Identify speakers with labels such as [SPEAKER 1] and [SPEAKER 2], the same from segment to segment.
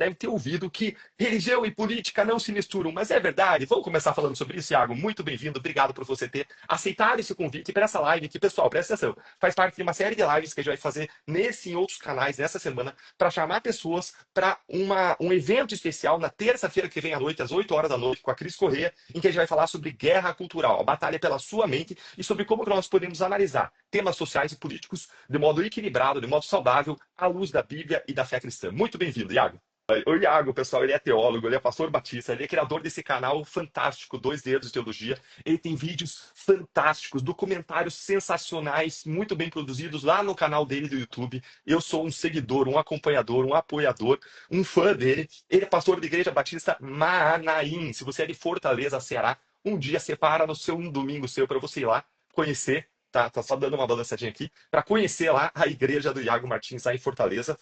[SPEAKER 1] deve ter ouvido que religião e política não se misturam, mas é verdade. Vamos começar falando sobre isso, Iago. Muito bem-vindo, obrigado por você ter aceitado esse convite para essa live, que, pessoal, presta atenção, faz parte de uma série de lives que a gente vai fazer nesse e em outros canais nessa semana, para chamar pessoas para um evento especial na terça-feira que vem à noite, às 8 horas da noite, com a Cris Corrêa, em que a gente vai falar sobre guerra cultural, a batalha pela sua mente e sobre como nós podemos analisar temas sociais e políticos de modo equilibrado, de modo saudável, à luz da Bíblia e da fé cristã. Muito bem-vindo, Iago. O Iago, pessoal, ele é teólogo, ele é pastor batista, ele é criador desse canal fantástico, Dois Dedos de Teologia. Ele tem vídeos fantásticos, documentários sensacionais, muito bem produzidos lá no canal dele do YouTube. Eu sou um seguidor, um acompanhador, um apoiador, um fã dele. Ele é pastor da Igreja Batista Manaim. Se você é de Fortaleza, Ceará, um dia separa no seu um domingo seu para você ir lá conhecer. Tá só dando uma balançadinha aqui, para conhecer lá a igreja do Iago Martins, lá em Fortaleza.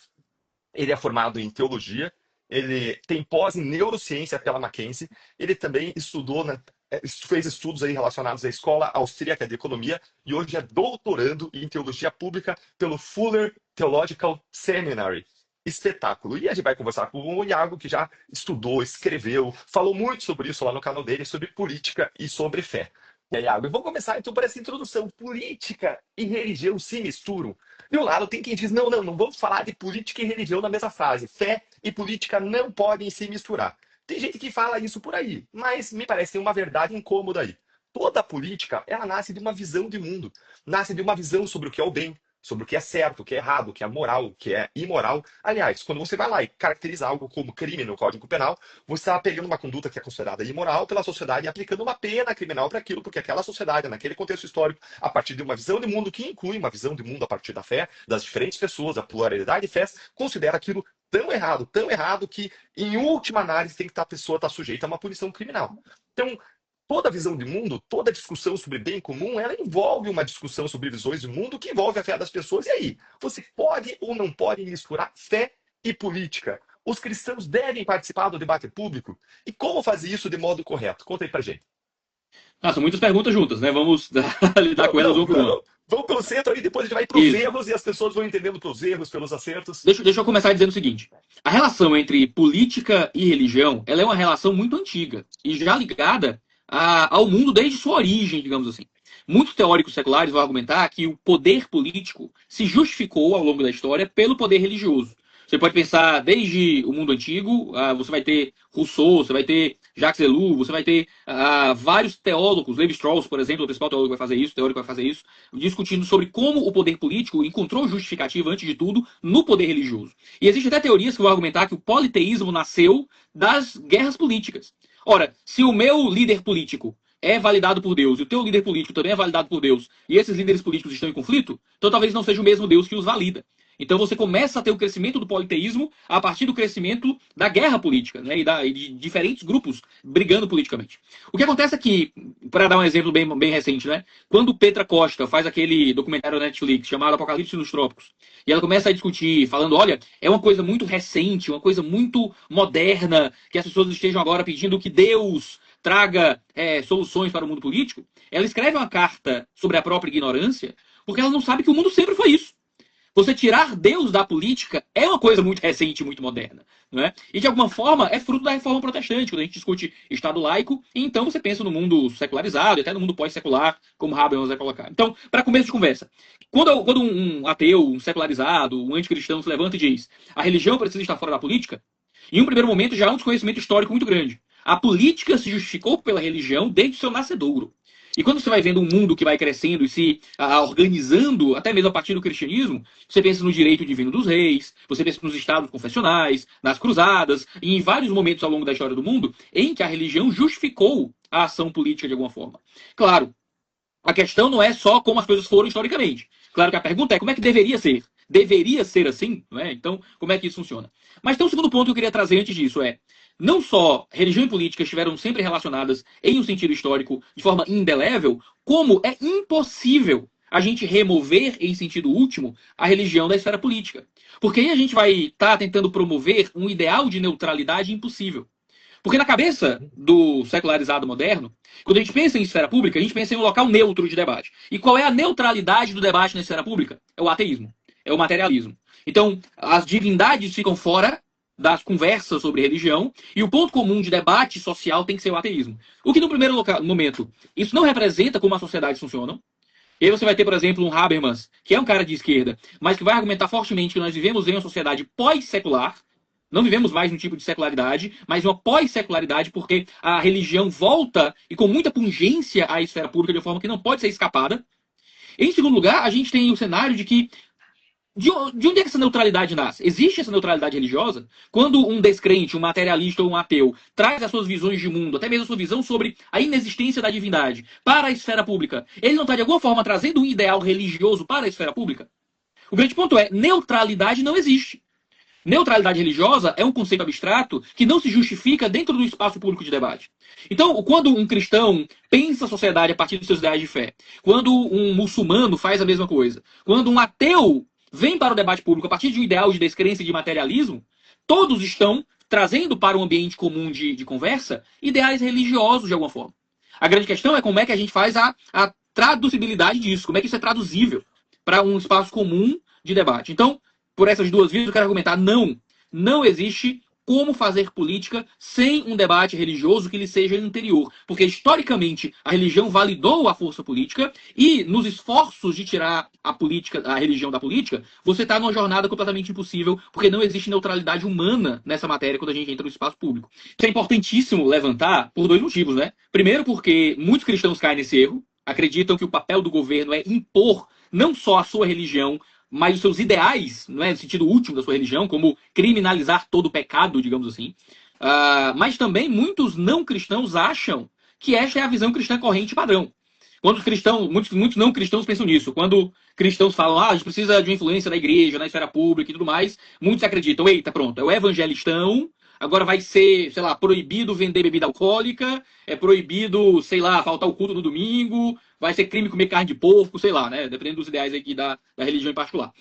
[SPEAKER 1] Ele é formado em teologia, ele tem pós em neurociência pela Mackenzie, ele também fez estudos aí relacionados à Escola Austríaca de Economia e hoje é doutorando em teologia pública pelo Fuller Theological Seminary. Espetáculo. E a gente vai conversar com o Iago, que já estudou, escreveu, falou muito sobre isso lá no canal dele, sobre política e sobre fé. E aí, Iago, vamos começar então por essa introdução. Política e religião se misturam. De um lado, tem quem diz, não vamos falar de política e religião na mesma frase. Fé e política não podem se misturar. Tem gente que fala isso por aí, mas me parece ter uma verdade incômoda aí. Toda política, ela nasce de uma visão de mundo. Nasce de uma visão sobre o que é o bem, sobre o que é certo, o que é errado, o que é moral, o que é imoral. Aliás, quando você vai lá e caracteriza algo como crime no Código Penal, você está pegando uma conduta que é considerada imoral pela sociedade e aplicando uma pena criminal para aquilo, porque aquela sociedade, naquele contexto histórico, a partir de uma visão de mundo que inclui uma visão de mundo a partir da fé, das diferentes pessoas, a pluralidade de fés, considera aquilo tão errado que, em última análise, tem que a pessoa estar sujeita a uma punição criminal. Então, toda visão de mundo, toda discussão sobre bem comum, ela envolve uma discussão sobre visões de mundo que envolve a fé das pessoas. E aí, você pode ou não pode misturar fé e política? Os cristãos devem participar do debate público? E como fazer isso de modo correto? Conta aí pra gente.
[SPEAKER 2] Ah, são muitas perguntas juntas, né? Vamos lidar com elas uma por uma.
[SPEAKER 1] Vamos pelo centro e depois a gente vai para os
[SPEAKER 2] Isso.
[SPEAKER 1] erros e as pessoas vão entendendo pelos erros, pelos acertos.
[SPEAKER 2] Deixa eu começar dizendo o seguinte. A relação entre política e religião, ela é uma relação muito antiga e já ligada ao mundo desde sua origem, digamos assim. Muitos teóricos seculares vão argumentar que o poder político se justificou ao longo da história pelo poder religioso. Você pode pensar desde o mundo antigo, você vai ter Rousseau, você vai ter Jacques Ellul, você vai ter vários teólogos, Levi-Strauss, por exemplo, o principal teólogo vai fazer isso, teórico vai fazer isso, discutindo sobre como o poder político encontrou justificativa, antes de tudo, no poder religioso. E existem até teorias que vão argumentar que o politeísmo nasceu das guerras políticas. Ora, se o meu líder político é validado por Deus e o teu líder político também é validado por Deus e esses líderes políticos estão em conflito, então talvez não seja o mesmo Deus que os valida. Então você começa a ter o crescimento do politeísmo a partir do crescimento da guerra política, né, e de diferentes grupos brigando politicamente. O que acontece é que, para dar um exemplo bem recente, né, quando Petra Costa faz aquele documentário na Netflix chamado Apocalipse nos Trópicos, e ela começa a discutir, falando, olha, é uma coisa muito recente, uma coisa muito moderna, que as pessoas estejam agora pedindo que Deus traga soluções para o mundo político, ela escreve uma carta sobre a própria ignorância, porque ela não sabe que o mundo sempre foi isso. Você tirar Deus da política é uma coisa muito recente, muito moderna. Não é? E, de alguma forma, é fruto da reforma protestante, quando a gente discute Estado laico, e então você pensa no mundo secularizado, e até no mundo pós-secular, como Habermas vai colocar. Então, para começo de conversa, quando um ateu, um secularizado, um anticristão se levanta e diz a religião precisa estar fora da política, em um primeiro momento já há um desconhecimento histórico muito grande. A política se justificou pela religião desde o seu nascedouro. E quando você vai vendo um mundo que vai crescendo e se organizando, até mesmo a partir do cristianismo, você pensa no direito divino dos reis, você pensa nos estados confessionais, nas cruzadas, e em vários momentos ao longo da história do mundo em que a religião justificou a ação política de alguma forma. Claro, a questão não é só como as coisas foram historicamente. Claro que a pergunta é como é que deveria ser. Deveria ser assim? Não é? Então, como é que isso funciona? Mas tem um segundo ponto que eu queria trazer antes disso, não só religião e política estiveram sempre relacionadas em um sentido histórico de forma indelével, como é impossível a gente remover, em sentido último, a religião da esfera política. Porque aí a gente vai estar tentando promover um ideal de neutralidade impossível. Porque na cabeça do secularizado moderno, quando a gente pensa em esfera pública, a gente pensa em um local neutro de debate. E qual é a neutralidade do debate na esfera pública? É o ateísmo, é o materialismo. Então, as divindades ficam fora das conversas sobre religião, e o ponto comum de debate social tem que ser o ateísmo. O que, no primeiro momento, isso não representa como as sociedades funcionam. E aí você vai ter, por exemplo, um Habermas, que é um cara de esquerda, mas que vai argumentar fortemente que nós vivemos em uma sociedade pós-secular. Não vivemos mais um tipo de secularidade, mas uma pós-secularidade, porque a religião volta e com muita pungência à esfera pública de uma forma que não pode ser escapada. Em segundo lugar, a gente tem o cenário de que de onde é que essa neutralidade nasce? Existe essa neutralidade religiosa? Quando um descrente, um materialista ou um ateu traz as suas visões de mundo, até mesmo a sua visão sobre a inexistência da divindade para a esfera pública, ele não está de alguma forma trazendo um ideal religioso para a esfera pública? O grande ponto é, neutralidade não existe. Neutralidade religiosa é um conceito abstrato que não se justifica dentro do espaço público de debate. Então, quando um cristão pensa a sociedade a partir dos seus ideais de fé, quando um muçulmano faz a mesma coisa, quando um ateu vem para o debate público a partir de um ideal de descrença e de materialismo, todos estão trazendo para um ambiente comum de conversa ideais religiosos de alguma forma. A grande questão é como é que a gente faz a traduzibilidade disso, como é que isso é traduzível para um espaço comum de debate. Então, por essas duas vias, eu quero argumentar, não existe como fazer política sem um debate religioso que lhe seja interior. Porque, historicamente, a religião validou a força política e, nos esforços de tirar a religião da política, você está numa jornada completamente impossível, porque não existe neutralidade humana nessa matéria quando a gente entra no espaço público. Isso é importantíssimo levantar por dois motivos, né? Primeiro, porque muitos cristãos caem nesse erro, acreditam que o papel do governo é impor não só a sua religião, mas os seus ideais, não é, no sentido último da sua religião, como criminalizar todo o pecado, digamos assim. Mas também muitos não cristãos acham que esta é a visão cristã corrente padrão. Quando os cristãos, muitos não cristãos pensam nisso. Quando cristãos falam, a gente precisa de uma influência da igreja, na esfera pública e tudo mais, muitos acreditam, eita, pronto, é o evangelistão, agora vai ser, sei lá, proibido vender bebida alcoólica, é proibido, sei lá, faltar o culto no domingo, vai ser crime comer carne de porco, sei lá, né? Dependendo dos ideais aqui da religião em particular.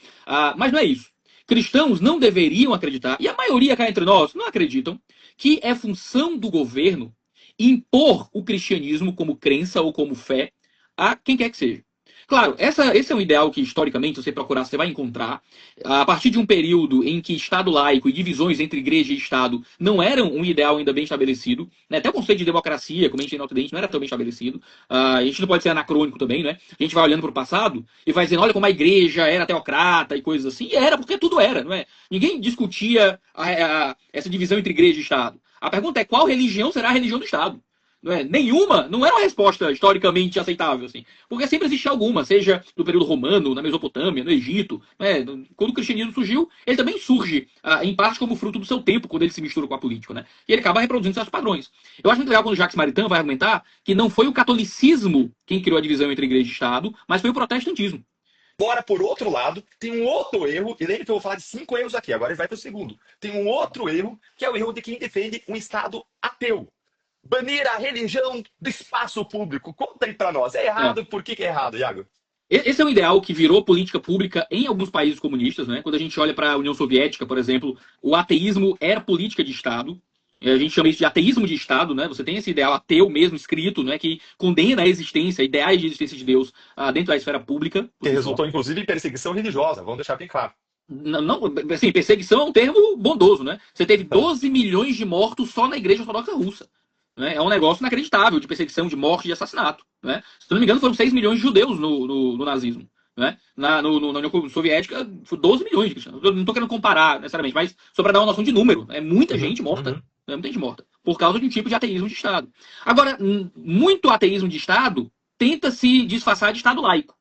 [SPEAKER 2] Mas não é isso. Cristãos não deveriam acreditar, e a maioria cá entre nós não acreditam, que é função do governo impor o cristianismo como crença ou como fé a quem quer que seja. Claro, esse é um ideal que, historicamente, se você procurar, você vai encontrar. A partir de um período em que Estado laico e divisões entre igreja e Estado não eram um ideal ainda bem estabelecido, né? Até o conceito de democracia, como a gente tem no Ocidente, não era tão bem estabelecido. A gente não pode ser anacrônico também, né? A gente vai olhando para o passado e vai dizendo, olha como a igreja era teocrata e coisas assim. E era, porque tudo era, não é? Ninguém discutia essa divisão entre igreja e Estado. A pergunta é, qual religião será a religião do Estado? Não é? Nenhuma não era uma resposta historicamente aceitável, assim. Porque sempre existe alguma, seja no período romano, na Mesopotâmia, no Egito. Né? Quando o cristianismo surgiu, ele também surge, em parte, como fruto do seu tempo, quando ele se mistura com a política. Né? E ele acaba reproduzindo seus padrões. Eu acho muito legal quando o Jacques Maritain vai argumentar que não foi o catolicismo quem criou a divisão entre igreja e Estado, mas foi o protestantismo.
[SPEAKER 1] Agora, por outro lado, tem um outro erro, e lembra que eu vou falar de 5 erros aqui, agora ele vai para o segundo. Tem um outro erro, que é o erro de quem defende um Estado ateu. Banir a religião do espaço público. Conta aí pra nós. É errado? Por que é errado, Iago?
[SPEAKER 2] Esse é um ideal que virou política pública em alguns países comunistas, né? Quando a gente olha para a União Soviética, por exemplo, o ateísmo era política de Estado. A gente chama isso de ateísmo de Estado, né? Você tem esse ideal ateu mesmo escrito, né? Que condena a existência, ideais de existência de Deus dentro da esfera pública.
[SPEAKER 1] Que resultou, inclusive, em perseguição religiosa. Vamos deixar bem claro.
[SPEAKER 2] Não, assim, perseguição é um termo bondoso, né? Você teve 12 milhões de mortos só na Igreja Ortodoxa Russa. Né? É um negócio inacreditável de perseguição, de morte, de assassinato. Né? Se não me engano, foram 6 milhões de judeus no nazismo. Né? Na União Soviética, foram 12 milhões de cristãos. Eu não estou querendo comparar necessariamente, mas só para dar uma noção de número. É muita gente morta. É muita gente morta. Por causa de um tipo de ateísmo de Estado. Agora, muito ateísmo de Estado tenta se disfarçar de Estado laico.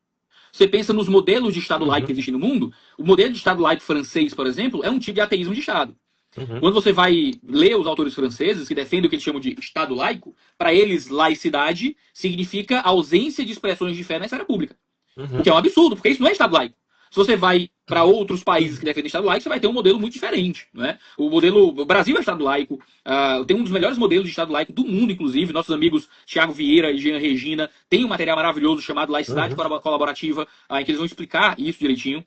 [SPEAKER 2] Você pensa nos modelos de Estado laico que existem no mundo, o modelo de Estado laico francês, por exemplo, é um tipo de ateísmo de Estado. Quando você vai ler os autores franceses que defendem o que eles chamam de Estado laico, para eles, laicidade significa ausência de expressões de fé na esfera pública. O que é um absurdo, porque isso não é Estado laico. Se você vai para outros países que defendem Estado laico, você vai ter um modelo muito diferente. Não é? O Brasil é Estado laico, tem um dos melhores modelos de Estado laico do mundo, inclusive. Nossos amigos Thiago Vieira e Jean Regina têm um material maravilhoso chamado Laicidade Colaborativa, em que eles vão explicar isso direitinho.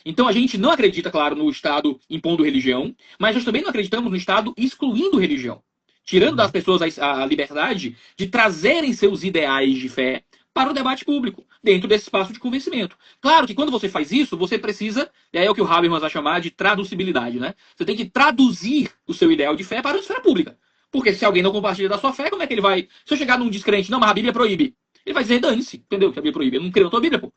[SPEAKER 2] Então a gente não acredita, claro, no Estado impondo religião, mas nós também não acreditamos no Estado excluindo religião. Tirando das pessoas a liberdade de trazerem seus ideais de fé para o debate público, dentro desse espaço de convencimento. Claro que quando você faz isso, você precisa, e aí é o que o Habermas vai chamar de traduzibilidade, né? Você tem que traduzir o seu ideal de fé para a esfera pública. Porque se alguém não compartilha da sua fé, como é que ele vai... Se eu chegar num descrente, não, mas a Bíblia proíbe. Ele vai dizer, dane-se, entendeu? Que a Bíblia proíbe. Eu não creio na tua Bíblia, pô.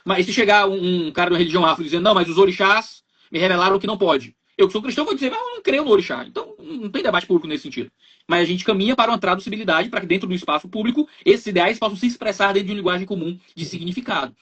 [SPEAKER 2] Mas se chegar um cara de uma religião afro dizendo, não, mas os orixás me revelaram que não pode. Eu que sou cristão vou dizer, mas eu não creio no orixá. Então não tem debate público nesse sentido. Mas a gente caminha para uma traduzibilidade para que dentro do espaço público esses ideais possam se expressar dentro de uma linguagem comum de significado.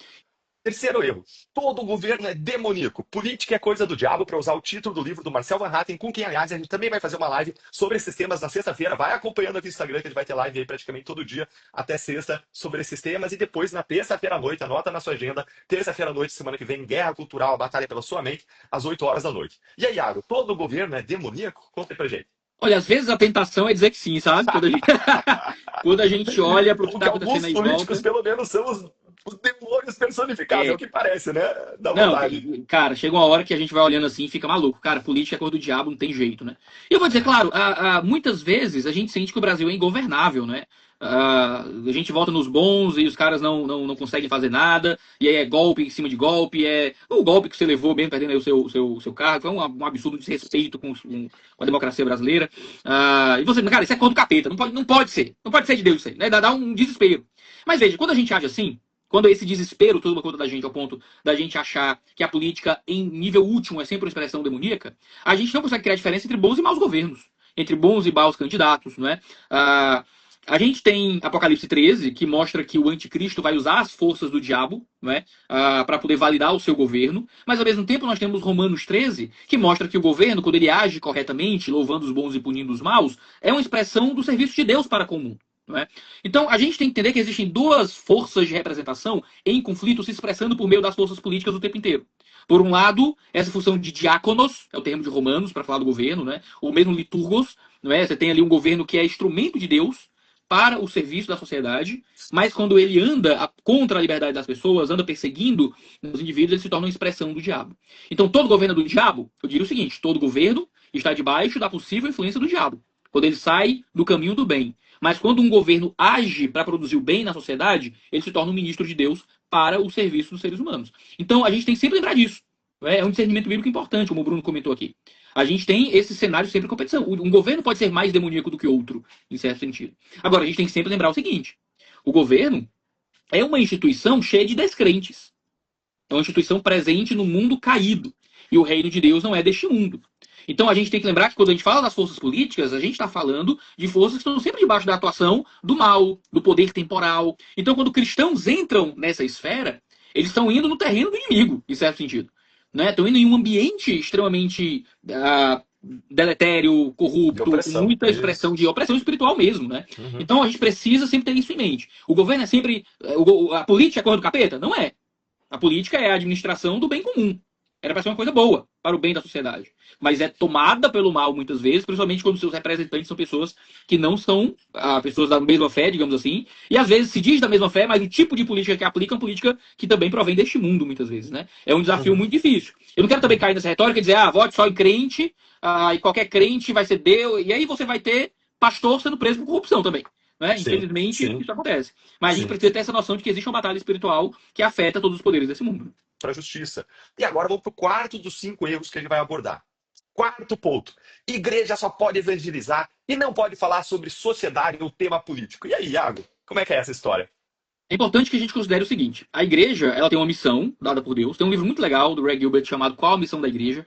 [SPEAKER 1] Terceiro erro. Todo governo é demoníaco. Política é coisa do diabo, para usar o título do livro do Marcel Van Hatten, com quem, aliás, a gente também vai fazer uma live sobre esses temas na sexta-feira. Vai acompanhando aqui no Instagram, que a gente vai ter live aí praticamente todo dia, até sexta, sobre esses temas. E depois, na terça-feira à noite, anota na sua agenda, terça-feira à noite, semana que vem, Guerra Cultural, a Batalha pela Sua Mente, às 8 horas da noite. E aí, Iago, todo governo é demoníaco? Conta aí pra gente.
[SPEAKER 2] Olha, às vezes a tentação é dizer que sim, sabe? Quando a gente olha para o que está acontecendo
[SPEAKER 1] Alguns
[SPEAKER 2] aí em
[SPEAKER 1] políticos,
[SPEAKER 2] volta.
[SPEAKER 1] pelo menos, são os demônios personificados, é o que parece, né? Dá
[SPEAKER 2] Não,
[SPEAKER 1] vontade.
[SPEAKER 2] cara, chega uma hora que a gente vai olhando assim e fica maluco. Cara, política é coisa do diabo, não tem jeito, né? E eu vou dizer, claro, muitas vezes a gente sente que o Brasil é ingovernável, né? A gente vota nos bons e os caras não conseguem fazer nada, e aí é golpe em cima de golpe, é o golpe que você levou bem perdendo aí o seu cargo, é um absurdo de desrespeito com a democracia brasileira. E você, cara, isso é contra o capeta, não pode ser de Deus isso aí, né? Dá um desespero. Mas veja, quando a gente age assim, quando esse desespero toma conta da gente ao ponto da gente achar que a política em nível último é sempre uma expressão demoníaca, a gente não consegue criar diferença entre bons e maus governos, entre bons e maus candidatos, não é? A gente tem Apocalipse 13, que mostra que o anticristo vai usar as forças do diabo, não é? Para poder validar o seu governo, mas ao mesmo tempo nós temos Romanos 13, que mostra que o governo, quando ele age corretamente, louvando os bons e punindo os maus, é uma expressão do serviço de Deus para comum. Não é? Então, a gente tem que entender que existem duas forças de representação em conflito se expressando por meio das forças políticas o tempo inteiro. Por um lado, essa função de diáconos, é o termo de Romanos para falar do governo, né? Ou mesmo liturgos, não é? Você tem ali um governo que é instrumento de Deus para o serviço da sociedade, mas quando ele anda contra a liberdade das pessoas, anda perseguindo os indivíduos, ele se torna uma expressão do diabo. Então, todo governo é do diabo? Eu diria o seguinte, todo governo está debaixo da possível influência do diabo, quando ele sai do caminho do bem. Mas quando um governo age para produzir o bem na sociedade, ele se torna um ministro de Deus para o serviço dos seres humanos. Então, a gente tem que sempre lembrar disso. É um discernimento bíblico importante, como o Bruno comentou aqui. A gente tem esse cenário sempre em competição. Um governo pode ser mais demoníaco do que outro, em certo sentido. Agora, a gente tem que sempre lembrar o seguinte: o governo é uma instituição cheia de descrentes. É uma instituição presente no mundo caído. E o reino de Deus não é deste mundo. Então a gente tem que lembrar que quando a gente fala das forças políticas, a gente está falando de forças que estão sempre debaixo da atuação do mal, do poder temporal. Então quando cristãos entram nessa esfera, eles estão indo no terreno do inimigo, em certo sentido. Né? Estão indo em um ambiente extremamente deletério, corrupto, com muita expressão de opressão espiritual mesmo. Né?
[SPEAKER 1] Uhum.
[SPEAKER 2] Então a gente precisa sempre ter isso em mente. O governo é sempre... A política é coisa do capeta? Não é. A política é a administração do bem comum. Era para ser uma coisa boa, para o bem da sociedade. Mas é tomada pelo mal muitas vezes, principalmente quando seus representantes são pessoas que não são pessoas da mesma fé, digamos assim. E às vezes se diz da mesma fé, mas o tipo de política que aplica é uma política que também provém deste mundo, muitas vezes. Né? É um desafio muito difícil. Eu não quero também cair nessa retórica e dizer, vote só em crente, e qualquer crente vai ser Deus, e aí você vai ter pastor sendo preso por corrupção também. Né? Infelizmente, isso acontece. Mas a gente precisa ter essa noção de que existe uma batalha espiritual que afeta todos os poderes desse mundo.
[SPEAKER 1] Para a justiça. E agora vamos para o quarto dos 5 erros que a gente vai abordar. Quarto ponto. Igreja só pode evangelizar e não pode falar sobre sociedade ou tema político. E aí, Iago, como é que é essa história?
[SPEAKER 2] É importante que a gente considere o seguinte: a igreja ela tem uma missão dada por Deus. Tem um livro muito legal do Ray Gilbert chamado Qual a Missão da Igreja,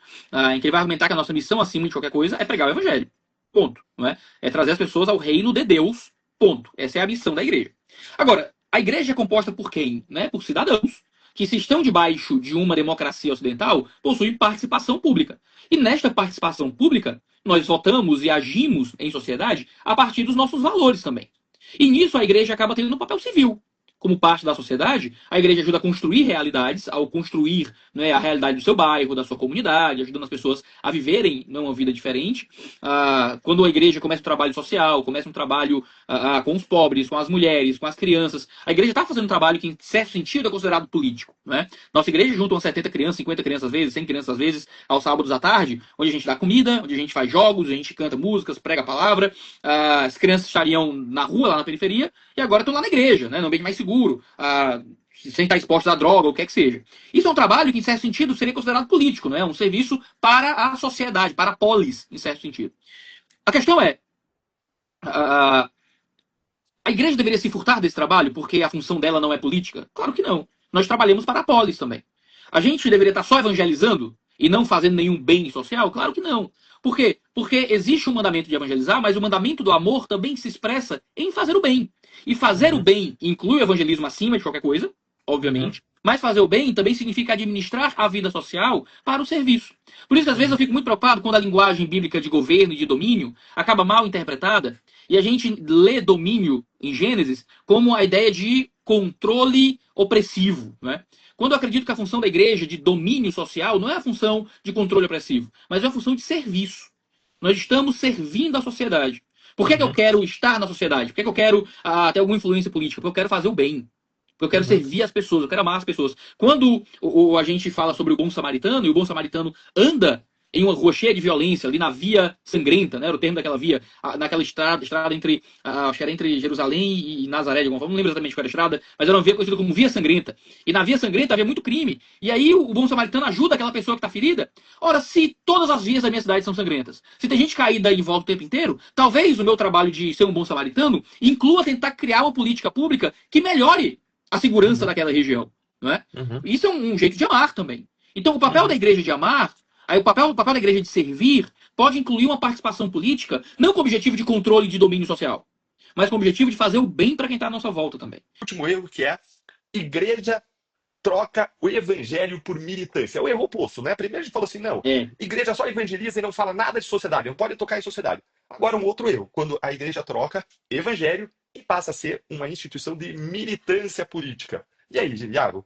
[SPEAKER 2] em que ele vai argumentar que a nossa missão, acima de qualquer coisa, é pregar o evangelho. Ponto. Não é? É trazer as pessoas ao reino de Deus. Ponto. Essa é a missão da igreja. Agora, a igreja é composta por quem? Né? Por cidadãos que, se estão debaixo de uma democracia ocidental, possuem participação pública. E nesta participação pública, nós votamos e agimos em sociedade a partir dos nossos valores também. E nisso a igreja acaba tendo um papel civil. Como parte da sociedade, a igreja ajuda a construir realidades, ao construir, né, a realidade do seu bairro, da sua comunidade, ajudando as pessoas a viverem, né, uma vida diferente. Quando a igreja começa um trabalho social, começa um trabalho com os pobres, com as mulheres, com as crianças, a igreja está fazendo um trabalho que, em certo sentido, é considerado político. Né? Nossa igreja junta umas 70 crianças, 50 crianças às vezes, 100 crianças às vezes, aos sábados à tarde, onde a gente dá comida, onde a gente faz jogos, a gente canta músicas, prega a palavra. As crianças estariam na rua, lá na periferia, e agora estão lá na igreja, né, no ambiente mais seguro. seguro, sem estar exposto à droga, ou o que é que seja. Isso é um trabalho que, em certo sentido, seria considerado político, não é? Um serviço para a sociedade, para a polis, em certo sentido. A questão é, a igreja deveria se furtar desse trabalho porque a função dela não é política? Claro que não. Nós trabalhamos para a polis também. A gente deveria estar só evangelizando e não fazendo nenhum bem social? Claro que não. Por quê? Porque existe um mandamento de evangelizar, mas o mandamento do amor também se expressa em fazer o bem. E fazer o bem inclui o evangelismo acima de qualquer coisa, obviamente. Mas fazer o bem também significa administrar a vida social para o serviço. Por isso que às vezes eu fico muito preocupado quando a linguagem bíblica de governo e de domínio acaba mal interpretada e a gente lê domínio em Gênesis como a ideia de controle opressivo, né? Quando eu acredito que a função da igreja de domínio social não é a função de controle opressivo, mas é a função de serviço. Nós estamos servindo a sociedade. Por que eu quero estar na sociedade? Por que eu quero ter alguma influência política? Porque eu quero fazer o bem. Porque eu quero servir as pessoas, eu quero amar as pessoas. Quando a gente fala sobre o bom samaritano, e o bom samaritano anda em uma rua cheia de violência, ali na via sangrenta, né? Era o termo daquela via, naquela estrada entre, acho que era entre Jerusalém e Nazaré, de alguma forma, não lembro exatamente qual era a estrada, mas era uma via conhecida como via sangrenta. E na via sangrenta havia muito crime. E aí o bom samaritano ajuda aquela pessoa que está ferida. Ora, se todas as vias da minha cidade são sangrentas, se tem gente caída em volta o tempo inteiro, talvez o meu trabalho de ser um bom samaritano inclua tentar criar uma política pública que melhore a segurança daquela região. Não é? Isso é um jeito de amar também. Então, o papel da igreja de amar, aí o papel da igreja de servir, pode incluir uma participação política, não com o objetivo de controle de domínio social, mas com o objetivo de fazer o bem para quem está à nossa volta também.
[SPEAKER 1] O último erro que é igreja troca o evangelho por militância. É o erro oposto, né? Primeiro a gente falou assim, não, igreja só evangeliza e não fala nada de sociedade, não pode tocar em sociedade. Agora um outro erro, quando a igreja troca evangelho e passa a ser uma instituição de militância política. E aí, Iago?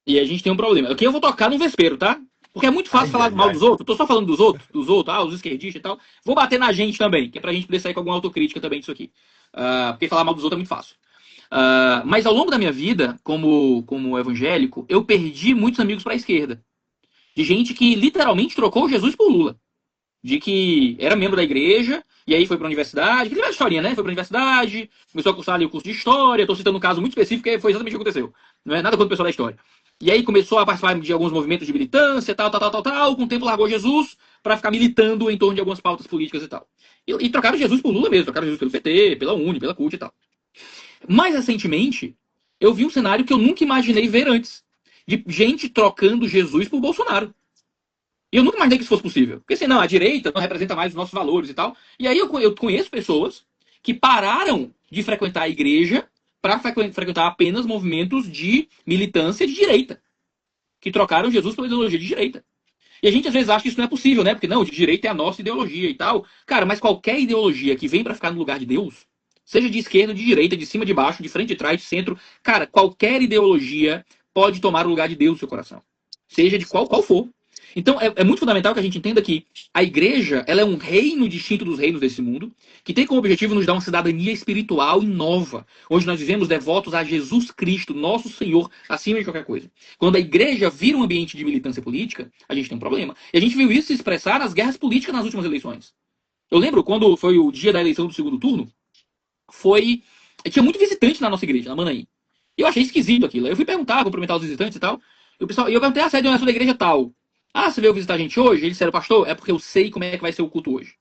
[SPEAKER 2] E a gente tem um problema. Aqui eu vou tocar no vespeiro, tá? Porque é muito fácil falar mal dos outros. Eu tô só falando dos outros, os esquerdistas e tal. Vou bater na gente também, que é pra gente poder sair com alguma autocrítica também disso aqui. Porque falar mal dos outros é muito fácil. Mas ao longo da minha vida, como evangélico, eu perdi muitos amigos pra esquerda. De gente que literalmente trocou Jesus por Lula. De que era membro da igreja, e aí foi pra universidade, que tem uma historinha, né? Foi pra universidade, começou a cursar ali o curso de história, tô citando um caso muito específico, que foi exatamente o que aconteceu. Não é nada contra o pessoal da história. E aí começou a participar de alguns movimentos de militância, tal. Com o tempo largou Jesus para ficar militando em torno de algumas pautas políticas e tal. E trocaram Jesus por Lula mesmo, trocaram Jesus pelo PT, pela Uni, pela CUT e tal. Mais recentemente, eu vi um cenário que eu nunca imaginei ver antes. De gente trocando Jesus por Bolsonaro. E eu nunca imaginei que isso fosse possível. Porque assim, não, a direita não representa mais os nossos valores e tal. E aí eu conheço pessoas que pararam de frequentar a igreja para frequentar apenas movimentos de militância de direita. Que trocaram Jesus pela ideologia de direita. E a gente às vezes acha que isso não é possível, né? Porque não, de direita é a nossa ideologia e tal. Cara, mas qualquer ideologia que vem para ficar no lugar de Deus, seja de esquerda, de direita, de cima, de baixo, de frente, de trás, de centro, cara, qualquer ideologia pode tomar o lugar de Deus no seu coração. Seja de qual for. Então é muito fundamental que a gente entenda que a igreja ela é um reino distinto dos reinos desse mundo, que tem como objetivo nos dar uma cidadania espiritual e nova, onde nós vivemos devotos a Jesus Cristo, nosso Senhor, acima de qualquer coisa. Quando a igreja vira um ambiente de militância política, a gente tem um problema. E a gente viu isso se expressar nas guerras políticas nas últimas eleições. Eu lembro quando foi o dia da eleição do segundo turno, tinha muito visitante na nossa igreja, na Manaim. E eu achei esquisito aquilo. Eu fui perguntar, cumprimentar os visitantes e tal. E eu perguntei, a sede onde é a sua igreja tal? Você veio visitar a gente hoje? Eles disseram, pastor, é porque eu sei como é que vai ser o culto hoje.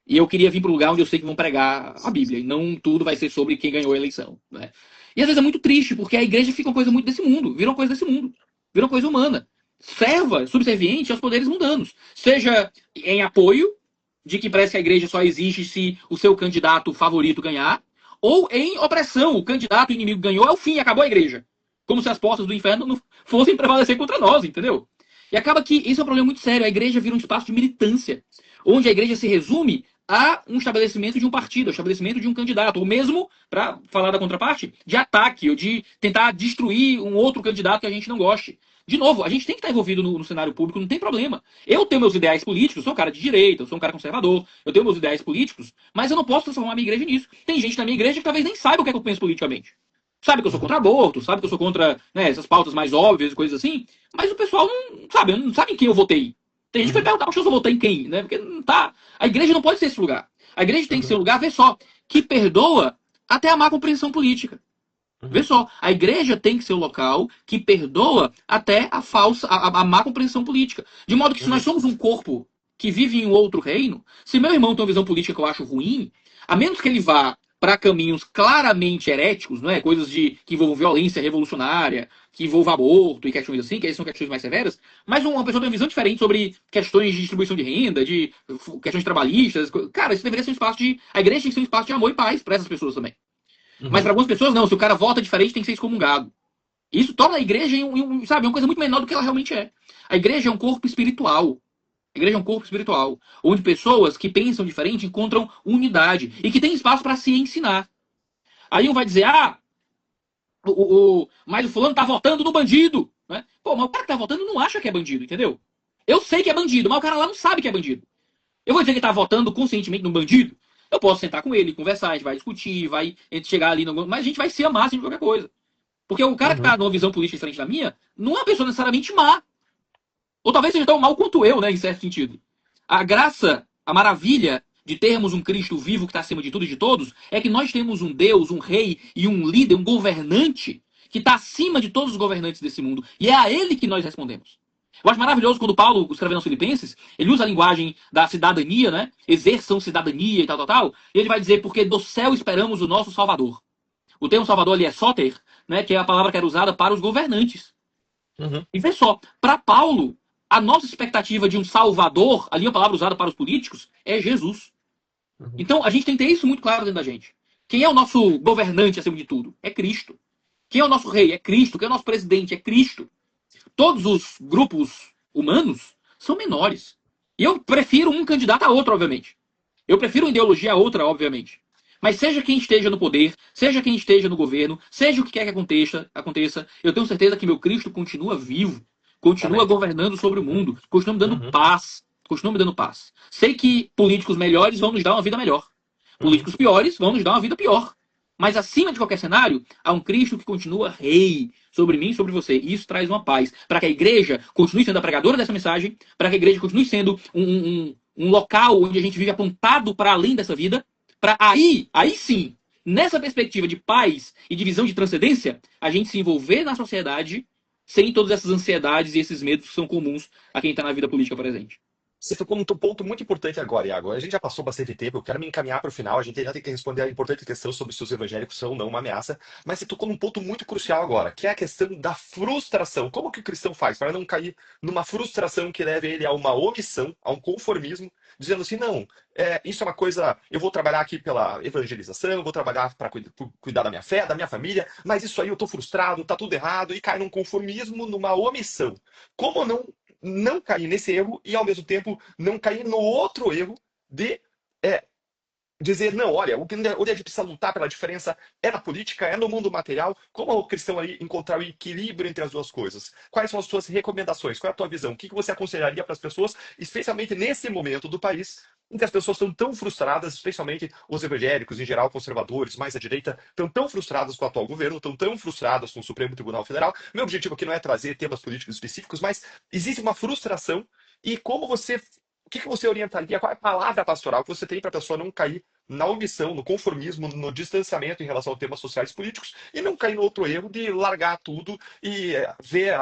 [SPEAKER 2] E eu queria vir para um lugar onde eu sei que vão pregar a Bíblia. E não tudo vai ser sobre quem ganhou a eleição. Né? E às vezes é muito triste, porque a igreja fica uma coisa muito desse mundo. Vira uma coisa desse mundo. Vira uma coisa humana. Serva, subserviente aos poderes mundanos. Seja em apoio, de que parece que a igreja só existe se o seu candidato favorito ganhar. Ou em opressão. O candidato inimigo ganhou, é o fim, acabou a igreja. Como se as portas do inferno não fossem prevalecer contra nós, entendeu? E acaba que isso é um problema muito sério. A igreja vira um espaço de militância, onde a igreja se resume a um estabelecimento de um partido, um estabelecimento de um candidato, ou mesmo, para falar da contraparte, de ataque, ou de tentar destruir um outro candidato que a gente não goste. De novo, a gente tem que estar envolvido no cenário público, não tem problema. Eu tenho meus ideais políticos, eu sou um cara de direita, eu sou um cara conservador, eu tenho meus ideais políticos, mas eu não posso transformar a minha igreja nisso. Tem gente na minha igreja que talvez nem saiba o que é que eu penso politicamente. Sabe que eu sou contra aborto, sabe que eu sou contra, né, essas pautas mais óbvias e coisas assim, mas o pessoal não sabe em quem eu votei. Tem gente que vai perguntar, poxa, eu votei em quem, né? Porque não tá. A igreja não pode ser esse lugar. A igreja tem que ser um lugar, vê só, que perdoa até a má compreensão política. Vê
[SPEAKER 1] Uhum.
[SPEAKER 2] só, a igreja tem que ser o local que perdoa até a má compreensão política. De modo que se nós
[SPEAKER 1] Uhum.
[SPEAKER 2] somos um corpo que vive em um outro reino, se meu irmão tem uma visão política que eu acho ruim, a menos que ele vá para caminhos claramente heréticos, não é? Coisas que envolvam violência revolucionária, que envolvam aborto e questões assim, que aí são questões mais severas, mas uma pessoa tem uma visão diferente sobre questões de distribuição de renda, de questões trabalhistas. Cara, isso deveria ser um espaço de. A igreja tem que ser um espaço de amor e paz para essas pessoas também. Mas para
[SPEAKER 1] Uhum.
[SPEAKER 2] algumas pessoas, não. Se o cara vota diferente, tem que ser excomungado. Isso torna a igreja, sabe, uma coisa muito menor do que ela realmente é. A igreja é um corpo espiritual. A igreja é um corpo espiritual, onde pessoas que pensam diferente encontram unidade e que tem espaço para se ensinar. Aí um vai dizer, mas o fulano tá votando no bandido. Né? Pô, mas o cara que tá votando não acha que é bandido, entendeu? Eu sei que é bandido, mas o cara lá não sabe que é bandido. Eu vou dizer que tá votando conscientemente no bandido? Eu posso sentar com ele, conversar, a gente vai discutir, vai chegar ali, mas a gente vai se amar assim de qualquer coisa. Porque o cara que tá
[SPEAKER 1] Uhum.
[SPEAKER 2] numa visão política diferente da minha, não é uma pessoa necessariamente má. Ou talvez seja tão mal quanto eu, né, em certo sentido. A graça, a maravilha de termos um Cristo vivo que está acima de tudo e de todos, é que nós temos um Deus, um rei e um líder, um governante, que está acima de todos os governantes desse mundo. E é a ele que nós respondemos. Eu acho maravilhoso quando Paulo, escrevendo aos Filipenses, ele usa a linguagem da cidadania, né? Exerçam cidadania e tal, tal, tal. E ele vai dizer, porque do céu esperamos o nosso Salvador. O termo Salvador ali é soter, né? Que é a palavra que era usada para os governantes.
[SPEAKER 1] Uhum.
[SPEAKER 2] E vê só, para Paulo, a nossa expectativa de um salvador, ali a palavra usada para os políticos, é Jesus.
[SPEAKER 1] Uhum.
[SPEAKER 2] Então a gente tem que ter isso muito claro dentro da gente. Quem é o nosso governante acima de tudo? É Cristo. Quem é o nosso rei? É Cristo. Quem é o nosso presidente? É Cristo. Todos os grupos humanos são menores. E eu prefiro um candidato a outro, obviamente. Eu prefiro uma ideologia a outra, obviamente. Mas seja quem esteja no poder, seja quem esteja no governo, seja o que quer que aconteça, eu tenho certeza que meu Cristo continua vivo, continua
[SPEAKER 1] Amém.
[SPEAKER 2] governando sobre o
[SPEAKER 1] Uhum.
[SPEAKER 2] mundo, continua me dando
[SPEAKER 1] Uhum.
[SPEAKER 2] paz, continua me dando paz. Sei que políticos melhores vão nos dar uma vida melhor.
[SPEAKER 1] Uhum.
[SPEAKER 2] Políticos piores vão nos dar uma vida pior. Mas acima de qualquer cenário, há um Cristo que continua rei sobre mim e sobre você. E isso traz uma paz. Para que a igreja continue sendo a pregadora dessa mensagem, para que a igreja continue sendo um local onde a gente vive apontado para além dessa vida, para aí sim, nessa perspectiva de paz e de visão de transcendência, a gente se envolver na sociedade sem todas essas ansiedades e esses medos que são comuns a quem está na vida política presente.
[SPEAKER 1] Você tocou num ponto muito importante agora, Iago. A gente já passou bastante tempo, eu quero me encaminhar para o final. A gente ainda tem que responder a importante questão sobre se os evangélicos são ou não uma ameaça. Mas você tocou num ponto muito crucial agora, que é a questão da frustração. Como que o cristão faz para não cair numa frustração que leve ele a uma omissão, a um conformismo, dizendo assim: não, isso é uma coisa. Eu vou trabalhar aqui pela evangelização, eu vou trabalhar para cuidar da minha fé, da minha família, mas isso aí eu estou frustrado, está tudo errado, e cai num conformismo, numa omissão. Como não cair nesse erro e, ao mesmo tempo, não cair no outro erro de é, dizer, não, olha, onde a gente precisa lutar pela diferença é na política, é no mundo material. Como o cristão aí encontrar o equilíbrio entre as duas coisas? Quais são as suas recomendações? Qual é a tua visão? O que você aconselharia para as pessoas, especialmente nesse momento do país, em que as pessoas estão tão frustradas, especialmente os evangélicos, em geral, conservadores, mais à direita, estão tão frustradas com o atual governo, estão tão frustradas com o Supremo Tribunal Federal. Meu objetivo aqui não é trazer temas políticos específicos, mas existe uma frustração e como você. O que você orientaria? Qual é a palavra pastoral que você tem para a pessoa não cair na omissão, no conformismo, no distanciamento em relação a temas sociais e políticos e não cair no outro erro de largar tudo e ver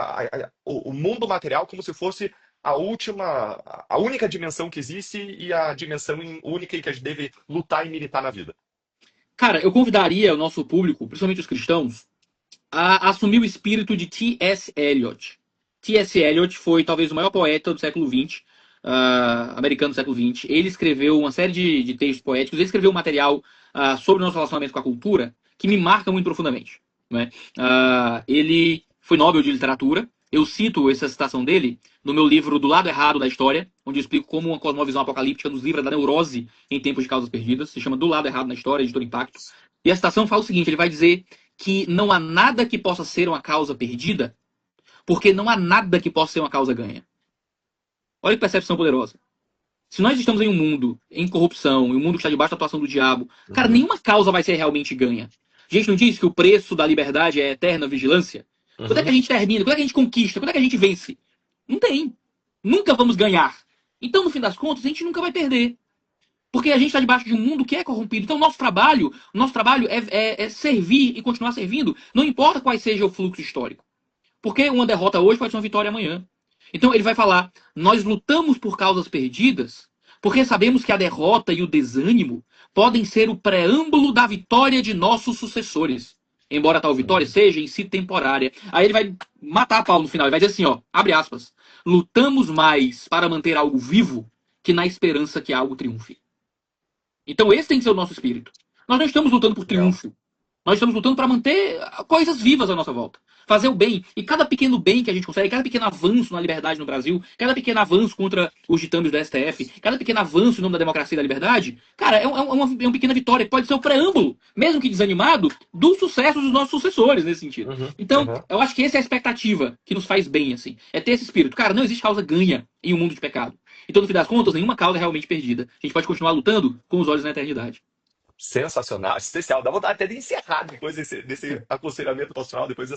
[SPEAKER 1] o mundo material como se fosse a única dimensão que existe e a dimensão única em que a gente deve lutar e militar na vida.
[SPEAKER 2] Cara, eu convidaria o nosso público, principalmente os cristãos, a assumir o espírito de T.S. Eliot. T.S. Eliot foi talvez o maior poeta do século XX, americano do século XX. Ele escreveu uma série de textos poéticos, ele escreveu um material sobre o nosso relacionamento com a cultura que me marca muito profundamente. Né? Ele foi Nobel de Literatura. Eu cito essa citação dele no meu livro Do Lado Errado da História, onde eu explico como uma cosmovisão apocalíptica nos livra da neurose em tempos de causas perdidas. Se chama Do Lado Errado na História, editor Impacto. E a citação fala o seguinte, ele vai dizer que não há nada que possa ser uma causa perdida, porque não há nada que possa ser uma causa ganha. Olha que percepção poderosa. Se nós estamos em um mundo em corrupção, em um mundo que está debaixo da atuação do diabo, cara,
[SPEAKER 1] Uhum,
[SPEAKER 2] nenhuma causa vai ser realmente ganha. A gente não diz que o preço da liberdade é a eterna vigilância? Quando é que a
[SPEAKER 1] uhum,
[SPEAKER 2] gente termina? Quando é que a gente conquista? Quando é que a gente vence? Não tem. Nunca vamos ganhar. Então, no fim das contas, a gente nunca vai perder. Porque a gente está debaixo de um mundo que é corrompido. Então, o nosso trabalho é servir e continuar servindo, não importa qual seja o fluxo histórico. Porque uma derrota hoje pode ser uma vitória amanhã. Então, ele vai falar: nós lutamos por causas perdidas, porque sabemos que a derrota e o desânimo podem ser o preâmbulo da vitória de nossos sucessores. Embora tal vitória seja em si temporária. Aí ele vai matar Paulo no final. Ele vai dizer assim, ó, abre aspas: lutamos mais para manter algo vivo que na esperança que algo triunfe. Então esse tem que ser o nosso espírito. Nós não estamos lutando por
[SPEAKER 1] Legal.
[SPEAKER 2] triunfo. Nós estamos lutando para manter coisas vivas à nossa volta. Fazer o bem. E cada pequeno bem que a gente consegue, cada pequeno avanço na liberdade no Brasil, cada pequeno avanço contra os ditames do STF, cada pequeno avanço em nome da democracia e da liberdade, cara, é uma pequena vitória que pode ser o preâmbulo, mesmo que desanimado, do sucesso dos nossos sucessores nesse sentido.
[SPEAKER 1] Uhum,
[SPEAKER 2] Então,
[SPEAKER 1] uhum.
[SPEAKER 2] eu acho que essa é a expectativa que nos faz bem, assim. É ter esse espírito. Cara, não existe causa ganha em um mundo de pecado. Então, no fim das contas, nenhuma causa é realmente perdida. A gente pode continuar lutando com os olhos na eternidade.
[SPEAKER 1] Sensacional, especial. Dá vontade até de encerrar depois desse aconselhamento pastoral, depois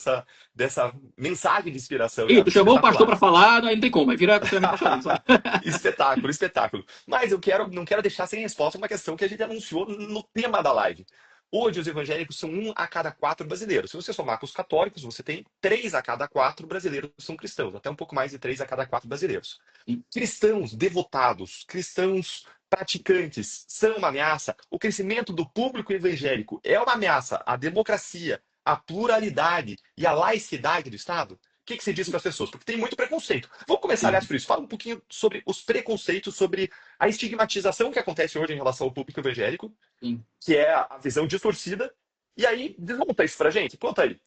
[SPEAKER 1] dessa mensagem de inspiração,
[SPEAKER 2] Ih,
[SPEAKER 1] Iago.
[SPEAKER 2] tu chamou o pastor
[SPEAKER 1] Espetacular.
[SPEAKER 2] para falar, aí não tem como, vai virar aconselhamento pastoral, sabe?
[SPEAKER 1] Espetáculo, espetáculo. Mas não quero deixar sem resposta uma questão que a gente anunciou no tema da live. Hoje, os evangélicos são 1 a cada 4 brasileiros. Se você somar com os católicos, você tem 3 a cada 4 brasileiros são cristãos, até um pouco mais de 3 a cada 4 brasileiros. Cristãos devotados, cristãos praticantes são uma ameaça. O crescimento do público evangélico é uma ameaça à democracia, à pluralidade e à laicidade do Estado? O que você diz para as pessoas? Porque tem muito preconceito. Vamos começar, aliás, por isso. Fala um pouquinho sobre os preconceitos, sobre a estigmatização que acontece hoje em relação ao público evangélico,
[SPEAKER 2] Sim.
[SPEAKER 1] que é a visão distorcida. E aí, desmonta isso pra gente. Conta aí.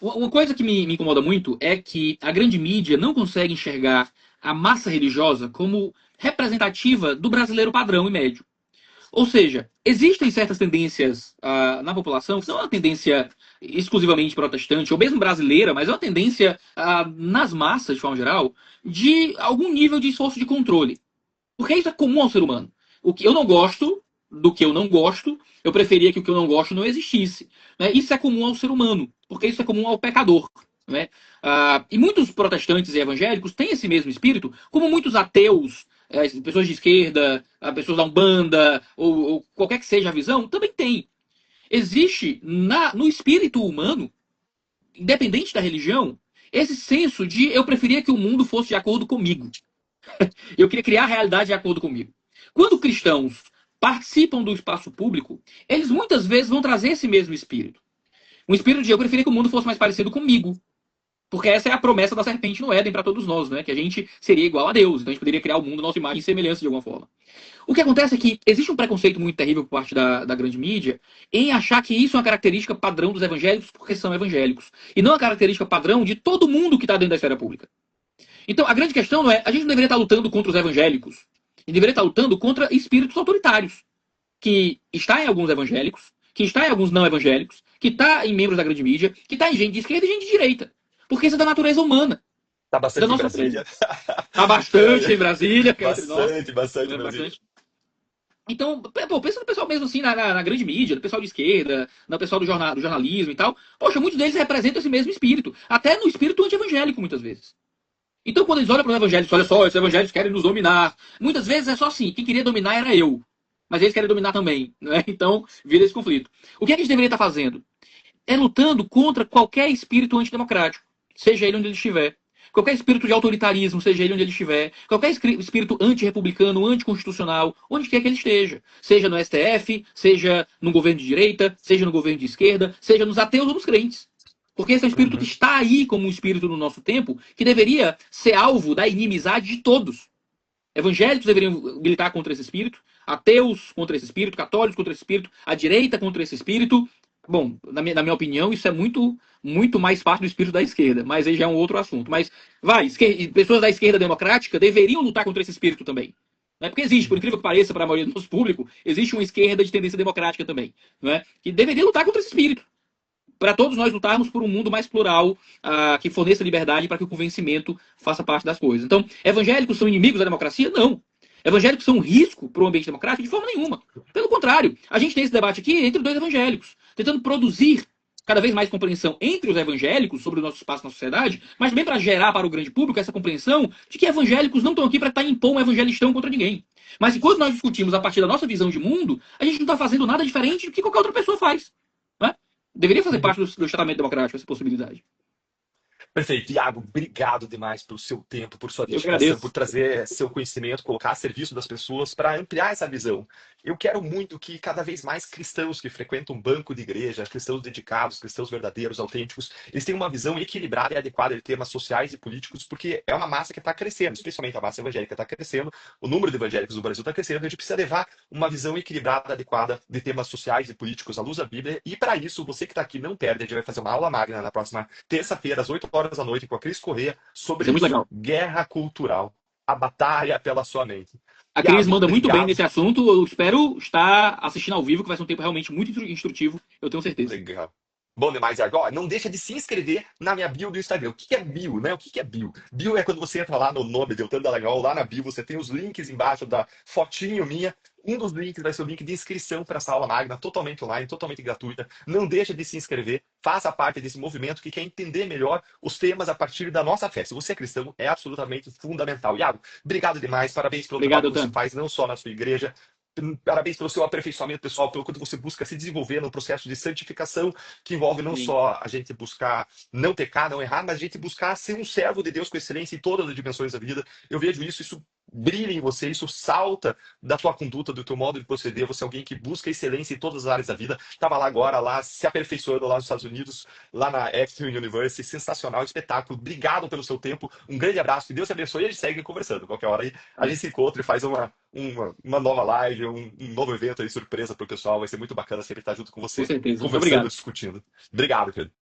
[SPEAKER 2] Uma coisa que me incomoda muito é que a grande mídia não consegue enxergar a massa religiosa como representativa do brasileiro padrão e médio. Ou seja, existem certas tendências na população, que não é uma tendência exclusivamente protestante, ou mesmo brasileira, mas é uma tendência nas massas, de forma geral, de algum nível de esforço de controle. Porque isso é comum ao ser humano. O que eu não gosto do que eu não gosto, eu preferia que o que eu não gosto não existisse. Né? Isso é comum ao ser humano, porque isso é comum ao pecador. Né? E muitos protestantes e evangélicos têm esse mesmo espírito, como muitos ateus, pessoas de esquerda, pessoas da Umbanda, ou qualquer que seja a visão, também tem. Existe no espírito humano, independente da religião, esse senso de eu preferia que o mundo fosse de acordo comigo. Eu queria criar a realidade de acordo comigo. Quando cristãos participam do espaço público, eles muitas vezes vão trazer esse mesmo espírito. Um espírito de eu preferia que o mundo fosse mais parecido comigo. Porque essa é a promessa da serpente no Éden para todos nós, né? Que a gente seria igual a Deus. Então a gente poderia criar o mundo à nossa imagem e semelhança de alguma forma. O que acontece é que existe um preconceito muito terrível por parte da grande mídia em achar que isso é uma característica padrão dos evangélicos porque são evangélicos. E não uma característica padrão de todo mundo que está dentro da esfera pública. Então, a grande questão não é, a gente não deveria estar lutando contra os evangélicos. A gente deveria estar lutando contra espíritos autoritários, que está em alguns evangélicos, que está em alguns não evangélicos, que está em membros da grande mídia, que está em gente de esquerda e gente de direita. Porque isso é da natureza humana,
[SPEAKER 1] Tá
[SPEAKER 2] da
[SPEAKER 1] bastante em
[SPEAKER 2] nossa natureza.
[SPEAKER 1] Brasília.
[SPEAKER 2] Está bastante em Brasília, que é entre nós.
[SPEAKER 1] Bastante em
[SPEAKER 2] Né,
[SPEAKER 1] Brasília.
[SPEAKER 2] bastante. Então, pô, pensa no pessoal mesmo assim, na grande mídia, no pessoal de esquerda, no pessoal do jornalismo e tal. Poxa, muitos deles representam esse mesmo espírito. Até no espírito anti-evangélico, muitas vezes. Então, quando eles olham para os evangélicos, olha só, esses evangélicos querem nos dominar. Muitas vezes é só assim, quem queria dominar era eu. Mas eles querem dominar também. Né? Então, vira esse conflito. O que é que a gente deveria estar fazendo? É lutando contra qualquer espírito antidemocrático, seja ele onde ele estiver. Qualquer espírito de autoritarismo, seja ele onde ele estiver. Qualquer espírito antirrepublicano, anticonstitucional, onde quer que ele esteja. Seja no STF, seja no governo de direita, seja no governo de esquerda, seja nos ateus ou nos crentes. Porque esse é um espírito que está aí como um espírito no nosso tempo, que deveria ser alvo da inimizade de todos. Evangélicos deveriam militar contra esse espírito, ateus contra esse espírito, católicos contra esse espírito, a direita contra esse espírito. Bom, na minha opinião, isso é muito, muito mais parte do espírito da esquerda, mas aí já é um outro assunto. Mas, pessoas da esquerda democrática deveriam lutar contra esse espírito também. Né? Porque existe, por incrível que pareça, para a maioria do nosso público, existe uma esquerda de tendência democrática também, né? Que deveria lutar contra esse espírito. Para todos nós lutarmos por um mundo mais plural, que forneça liberdade para que o convencimento faça parte das coisas. Então, evangélicos são inimigos da democracia? Não. Evangélicos são um risco para o ambiente democrático? De forma nenhuma. Pelo contrário, a gente tem esse debate aqui entre dois evangélicos, tentando produzir cada vez mais compreensão entre os evangélicos sobre o nosso espaço na sociedade, mas também para gerar para o grande público essa compreensão de que evangélicos não estão aqui para impor um evangelistão contra ninguém. Mas enquanto nós discutimos a partir da nossa visão de mundo, a gente não está fazendo nada diferente do que qualquer outra pessoa faz. Né? Deveria fazer parte do tratamento democrático essa possibilidade.
[SPEAKER 1] Perfeito. Iago, obrigado demais pelo seu tempo, por sua
[SPEAKER 2] Eu
[SPEAKER 1] dedicação, por
[SPEAKER 2] agradeço.
[SPEAKER 1] trazer seu conhecimento, colocar a serviço das pessoas para ampliar essa visão. Eu quero muito que cada vez mais cristãos que frequentam um banco de igreja, cristãos dedicados, cristãos verdadeiros, autênticos, eles tenham uma visão equilibrada e adequada de temas sociais e políticos, porque é uma massa que está crescendo, especialmente a massa evangélica está crescendo, o número de evangélicos do Brasil está crescendo, a gente precisa levar uma visão equilibrada, adequada de temas sociais e políticos à luz da Bíblia, e para isso, você que está aqui não perde, a gente vai fazer uma aula magna na próxima terça-feira, às 8 horas da noite, com a Cris Corrêa,
[SPEAKER 2] Isso
[SPEAKER 1] sobre
[SPEAKER 2] é muito
[SPEAKER 1] isso.
[SPEAKER 2] legal.
[SPEAKER 1] Guerra cultural. A batalha pela sua mente.
[SPEAKER 2] A Cris
[SPEAKER 1] Iago,
[SPEAKER 2] manda muito bem
[SPEAKER 1] obrigado.
[SPEAKER 2] nesse assunto. Eu espero estar assistindo ao vivo, que vai ser um tempo realmente muito instrutivo, eu tenho certeza.
[SPEAKER 1] Legal. Bom demais, Iago. Ó, não deixa de se inscrever na minha bio do Instagram. O que é bio, né? O que é bio? Bio é quando você entra lá no nome Deltan Dallagnol, lá na bio, você tem os links embaixo da fotinho minha. Um dos links vai ser o link de inscrição para essa aula magna, totalmente online, totalmente gratuita. Não deixa de se inscrever, faça parte desse movimento que quer entender melhor os temas a partir da nossa fé. Se você é cristão, é absolutamente fundamental. Iago, obrigado demais, parabéns pelo trabalho
[SPEAKER 2] Obrigado,
[SPEAKER 1] que você
[SPEAKER 2] Tan.
[SPEAKER 1] faz, não só na sua igreja, parabéns pelo seu aperfeiçoamento pessoal, pelo quanto você busca se desenvolver no processo de santificação, que envolve não
[SPEAKER 2] Sim.
[SPEAKER 1] só a gente buscar não pecar, não errar, mas a gente buscar ser um servo de Deus com excelência em todas as dimensões da vida. Eu vejo isso brilha em você, isso salta da tua conduta, do teu modo de proceder. Você é alguém que busca excelência em todas as áreas da vida. Estava lá agora, lá se aperfeiçoando lá nos Estados Unidos, lá na Extreme University. Sensacional, espetáculo. Obrigado pelo seu tempo. Um grande abraço. Que Deus te abençoe e a gente segue conversando. Qualquer hora aí a gente se encontra e faz uma nova live, um novo evento aí, surpresa para o pessoal. Vai ser muito bacana sempre estar junto com
[SPEAKER 2] Com
[SPEAKER 1] você,
[SPEAKER 2] certeza. Muito
[SPEAKER 1] conversando,
[SPEAKER 2] obrigado.
[SPEAKER 1] discutindo. Obrigado, Pedro.